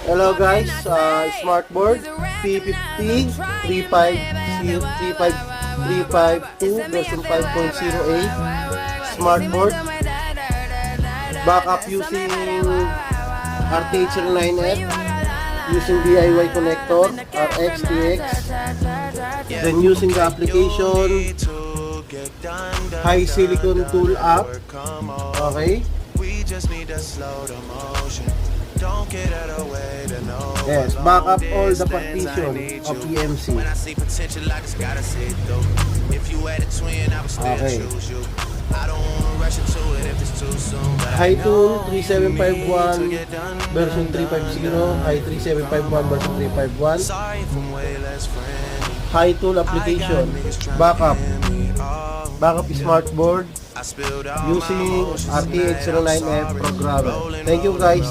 Hello guys, Smartboard P50 352 version 5.08 Smartboard backup using RTH9F using DIY connector RX-TX, then using the application High Silicon Tool app. Okay. Yes, back up all the partition of EMC. Okay. High tool 3751 version 350, high 3751 version 351. High tool application, backup smartboard using RTX09F programmer. Thank you guys.